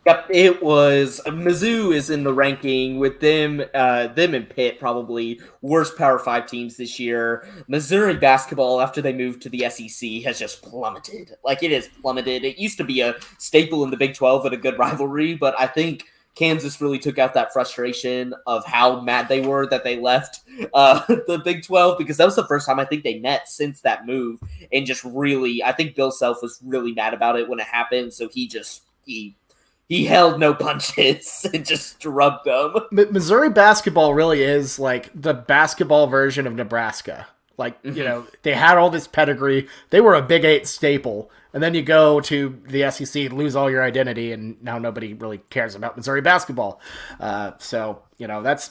Yep, it was. Mizzou is in the ranking with them and Pitt, probably worst Power 5 teams this year. Missouri basketball, after they moved to the SEC, has just plummeted. Like, it has plummeted. It used to be a staple in the Big 12 and a good rivalry, but I think Kansas really took out that frustration of how mad they were that they left the Big 12, because that was the first time I think they met since that move. And just really, I think Bill Self was really mad about it when it happened, so he held no punches and just drubbed them. Missouri basketball really is like the basketball version of Nebraska. Like, they had all this pedigree. They were a Big 8 staple. And then you go to the SEC and lose all your identity, and now nobody really cares about Missouri basketball. So, that's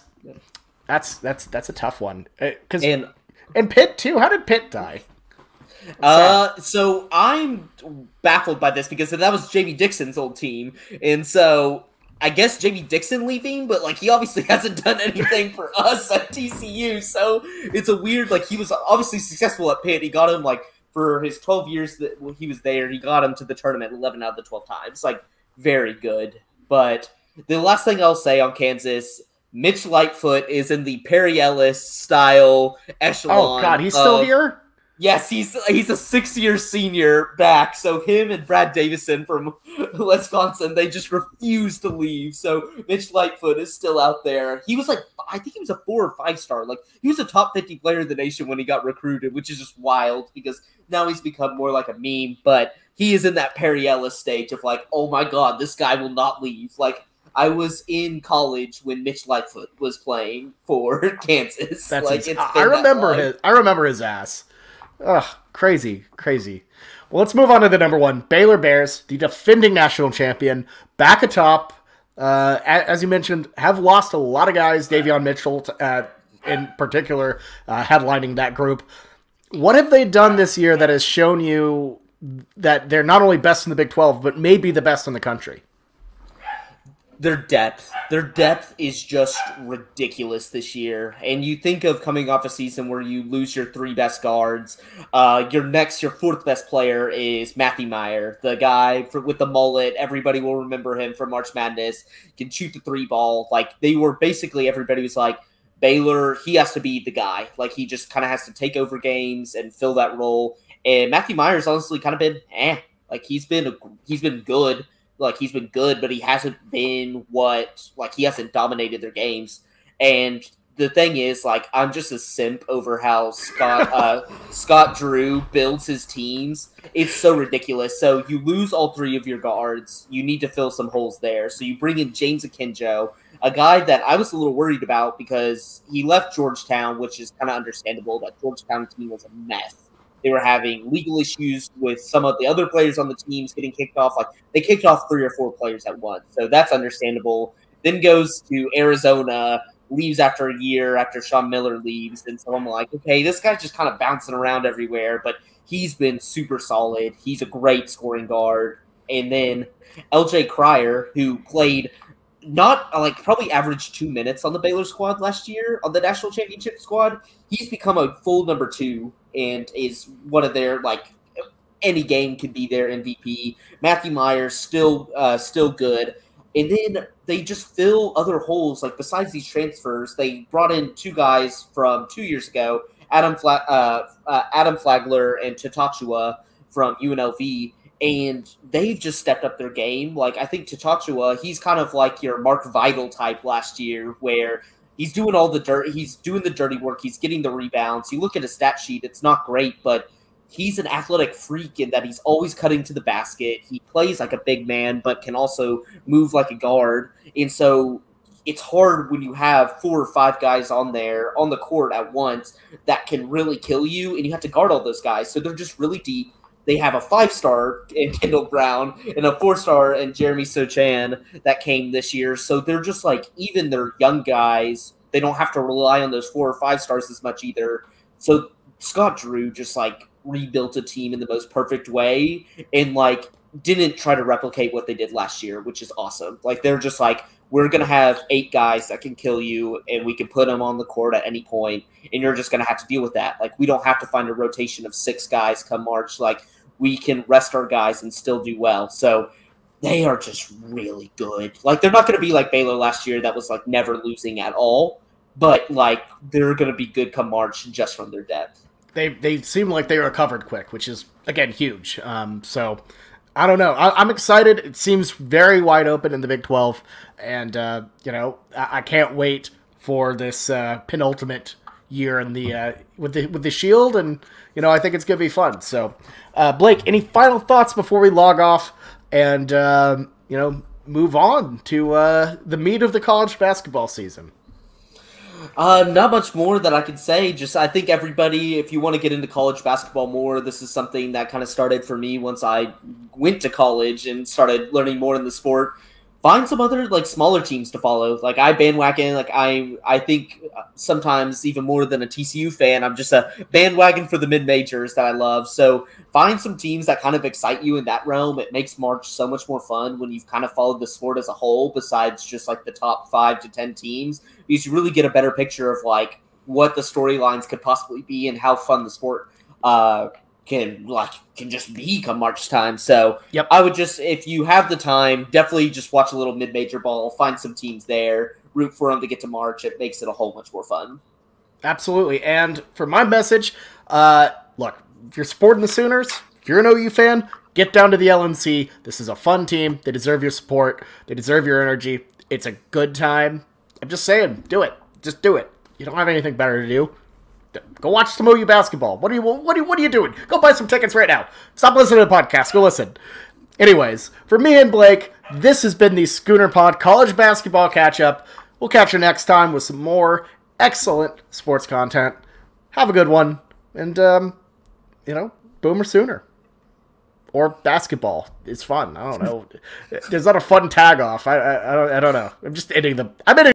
a tough one. And Pitt, too. How did Pitt die? So I'm baffled by this because that was J.B. Dixon's old team, and so I guess J.B. Dixon leaving, but like he obviously hasn't done anything for us at TCU, so it's a weird, like, he was obviously successful at Pitt. He got him, like, for his 12 years that he was there, he got him to the tournament 11 out of the 12 times. Like, very good. But the last thing I'll say on Kansas, Mitch Lightfoot is in the Perry Ellis style echelon. Oh God, he's still here? Yes, he's a 6-year senior back. So him and Brad Davison from Wisconsin, they just refuse to leave. So Mitch Lightfoot is still out there. He was like, I think he was a 4 or 5 star. Like, he was a top 50 player in the nation when he got recruited, which is just wild because now he's become more like a meme. But he is in that Perry Ellis stage of like, oh my God, this guy will not leave. Like, I was in college when Mitch Lightfoot was playing for Kansas. That's like, I remember his ass. Ugh, crazy. Well, let's move on to the number 1. Baylor Bears, the defending national champion, back atop as you mentioned, have lost a lot of guys. Davion Mitchell, in particular, headlining that group. What have they done this year that has shown you that they're not only best in the Big 12, but maybe the best in the country? Their depth is just ridiculous this year. And you think of coming off a season where you lose your 3 best guards. Your fourth best player is Matthew Meyer, the guy with the mullet. Everybody will remember him from March Madness. Can shoot the 3 ball. Like, they were basically, everybody was like, Baylor, he has to be the guy. Like, he just kind of has to take over games and fill that role. And Matthew Meyer's honestly kind of been like, he's been good. Like, he's been good, but he hasn't been he hasn't dominated their games. And the thing is, like, I'm just a simp over how Scott Drew builds his teams. It's so ridiculous. So you lose all 3 of your guards. You need to fill some holes there. So you bring in James Akinjo, a guy that I was a little worried about because he left Georgetown, which is kind of understandable. That Georgetown team was a mess. They were having legal issues with some of the other players on the teams getting kicked off. Like, they kicked off 3 or 4 players at once. So that's understandable. Then goes to Arizona, leaves after a year after Sean Miller leaves. And so I'm like, okay, this guy's just kind of bouncing around everywhere, but he's been super solid. He's a great scoring guard. And then LJ Cryer, who played probably averaged 2 minutes on the Baylor squad last year, on the national championship squad. He's become a full number 2 and is one of their, any game could be their MVP. Matthew Myers still good. And then they just fill other holes. Like, besides these transfers, they brought in 2 guys from 2 years ago, Adam Flagler and Tatachua from UNLV. And they've just stepped up their game. Like, I think Tatachua, he's kind of like your Mark Vidal type last year, where he's doing all the dirt. He's doing the dirty work. He's getting the rebounds. You look at his stat sheet, it's not great, but he's an athletic freak in that he's always cutting to the basket. He plays like a big man, but can also move like a guard. And so it's hard when you have 4 or 5 guys on the court at once that can really kill you, and you have to guard all those guys. So they're just really deep. They have a 5-star in Kendall Brown and a 4-star in Jeremy Sochan that came this year. So they're just like, even their young guys, they don't have to rely on those 4 or 5 stars as much either. So Scott Drew just rebuilt a team in the most perfect way and didn't try to replicate what they did last year, which is awesome. They're just we're going to have 8 guys that can kill you, and we can put them on the court at any point, and you're just going to have to deal with that. We don't have to find a rotation of 6 guys come March. We can rest our guys and still do well. So they are just really good. They're not going to be like Baylor last year that was never losing at all, but they're going to be good come March just from their depth. They seem like they recovered quick, which is, again, huge. So I don't know. I'm excited. It seems very wide open in the Big 12, and I can't wait for this penultimate year in the with the Shield, and I think it's gonna be fun. So, Blake, any final thoughts before we log off and move on to the meat of the college basketball season? Not much more that I can say. Just, I think everybody, if you want to get into college basketball more, this is something that kind of started for me once I went to college and started learning more in the sport. Find some other smaller teams to follow. I bandwagon. I think sometimes even more than a TCU fan, I'm just a bandwagon for the mid majors that I love. So find some teams that kind of excite you in that realm. It makes March so much more fun when you've kind of followed the sport as a whole, besides just the top 5 to 10 teams. Because you really get a better picture of what the storylines could possibly be and how fun the sport can just be come March time. So yep. I would just, if you have the time, definitely just watch a little mid-major ball, find some teams there, root for them to get to March. It makes it a whole much more fun. Absolutely. And for my message, look, if you're supporting the Sooners, if you're an OU fan, get down to the LNC. This is a fun team. They deserve your support. They deserve your energy. It's a good time. I'm just saying, do it. Just do it. You don't have anything better to do. Go watch some OU basketball. What are you doing? Go buy some tickets right now. Stop listening to the podcast. Go listen. Anyways, for me and Blake, this has been the Schooner Pod College Basketball Catch-Up. We'll catch you next time with some more excellent sports content. Have a good one. And, Boomer Sooner. or basketball is fun. I don't know. There's not a fun tag off. I don't know. I'm just ending the. I'm ending